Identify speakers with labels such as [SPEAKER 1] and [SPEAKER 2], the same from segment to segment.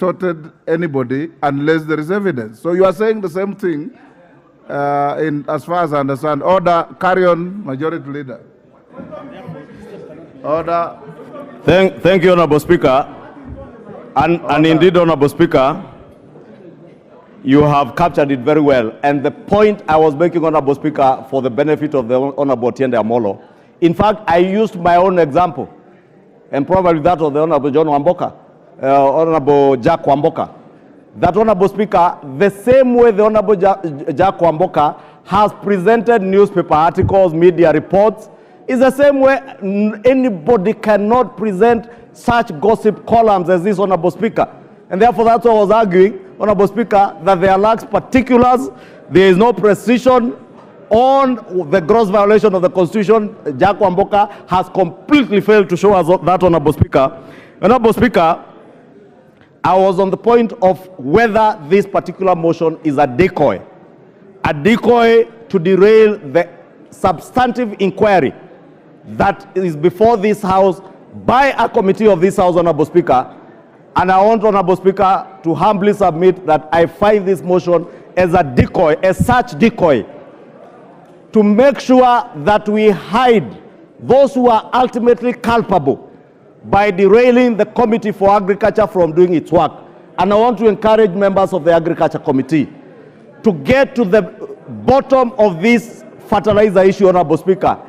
[SPEAKER 1] tortured anybody unless there is evidence. So you are saying the same thing as far as I understand. Order, carry on, Majority Leader. Order.
[SPEAKER 2] Thank you, Honorable Speaker. And indeed, Honorable Speaker, you have captured it very well. And the point I was making, Honorable Speaker, for the benefit of the Honorable Tiende Amolo, in fact, I used my own example, and probably that of the Honorable John Wamboka, Honorable Jack Wamboka. That, Honorable Speaker, the same way the Honorable Jack Wamboka has presented newspaper articles, media reports, is the same way anybody cannot present such gossip columns as this, Honorable Speaker. And therefore, that's what I was arguing, Honorable Speaker, that there lacks particulars, there is no precision on the gross violation of the Constitution. Jack Wamboka has completely failed to show us that, Honorable Speaker. Honorable Speaker, I was on the point of whether this particular motion is a decoy to derail the substantive inquiry that is before this House by a committee of this House, Honorable Speaker. And I want, Honorable Speaker, to humbly submit that I find this motion as a decoy, as such decoy, to make sure that we hide those who are ultimately culpable by derailing the Committee for Agriculture from doing its work. And I want to encourage members of the Agriculture Committee to get to the bottom of this fertilizer issue, Honorable Speaker.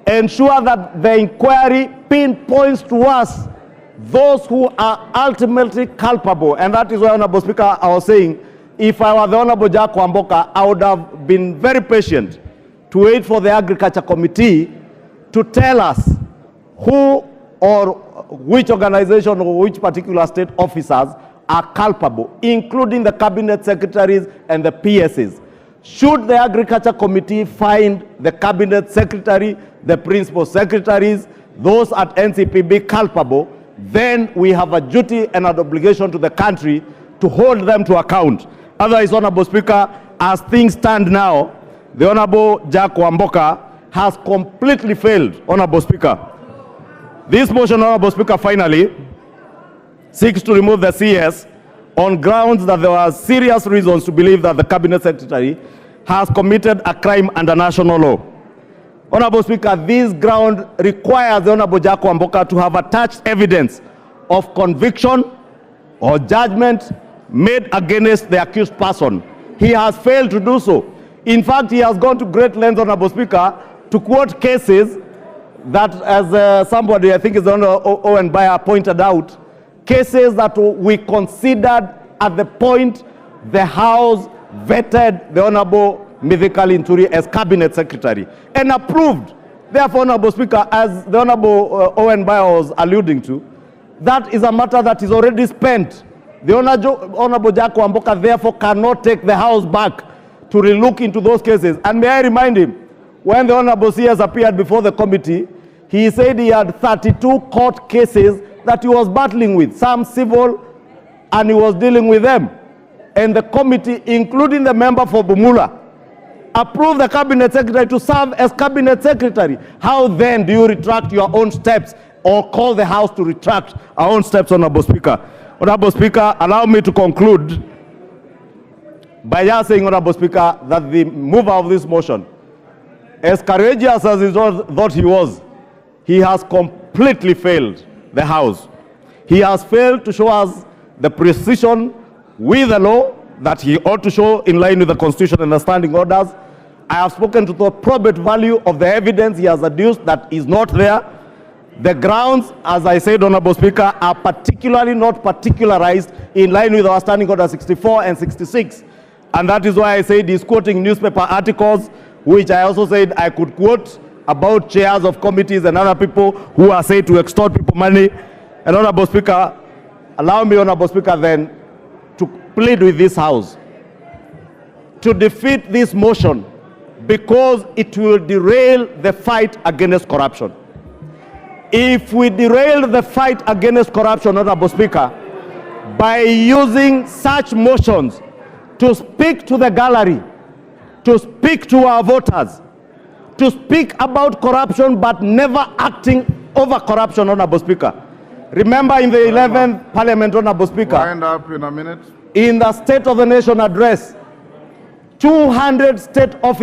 [SPEAKER 2] Ensure that the inquiry pinpoints to us those who are ultimately culpable. And that is why, Honorable Speaker, I was saying, if I were the Honorable Jack Wamboka, I would have been very patient to wait for the Agriculture Committee to tell us who or which organization or which particular state officers are culpable, including the cabinet secretaries and the PSs. Should the Agriculture Committee find the cabinet secretary, the principal secretaries, those at NCPB culpable, then we have a duty and an obligation to the country to hold them to account. Otherwise, Honorable Speaker, as things stand now, the Honorable Jack Wamboka has completely failed, Honorable Speaker. This motion, Honorable Speaker, finally seeks to remove the CS on grounds that there were serious reasons to believe that the cabinet secretary has committed a crime under national law. Honorable Speaker, this ground requires the Honorable Jack Wamboka to have attached evidence of conviction or judgment made against the accused person. He has failed to do so. In fact, he has gone to great lengths, Honorable Speaker, to quote cases that, as somebody, I think is the Honorable Owen Bayer, pointed out, cases that we considered at the point the House vetted the Honorable Linturi as Cabinet Secretary and approved. Therefore, Honorable Speaker, as the Honorable Owen Bayer was alluding to, that is a matter that is already spent. The Honorable Jack Wamboka therefore cannot take the House back to relook into those cases. And may I remind him, when the Honorable CS appeared before the committee, he said he had 32 court cases that he was battling with, some civil, and he was dealing with them. And the committee, including the member for Bumula, approved the cabinet secretary to serve as cabinet secretary. How then do you retract your own steps or call the House to retract our own steps, Honorable Speaker? Honorable Speaker, allow me to conclude by just saying, Honorable Speaker, that the mover of this motion, as courageous as he thought he was, he has completely failed the House. He has failed to show us the precision with the law that he ought to show in line with the Constitution and the standing orders. I have spoken to the probate value of the evidence he has adduced that is not there. The grounds, as I said, Honorable Speaker, are particularly not particularized in line with our standing order 64 and 66. And that is why I said he's quoting newspaper articles, which I also said I could quote about chairs of committees and other people who are said to extort people money. And Honorable Speaker, allow me, Honorable Speaker, then to plead with this House to defeat this motion because it will derail the fight against corruption. If we derail the fight against corruption, Honorable Speaker, by using such motions to speak to the gallery, to speak to our voters, to speak about corruption but never acting over corruption, Honorable Speaker, Remember in the 11th Parliament, Honorable Speaker,
[SPEAKER 1] Wind up in a minute.
[SPEAKER 2] in the State of the Nation address, 200 state officers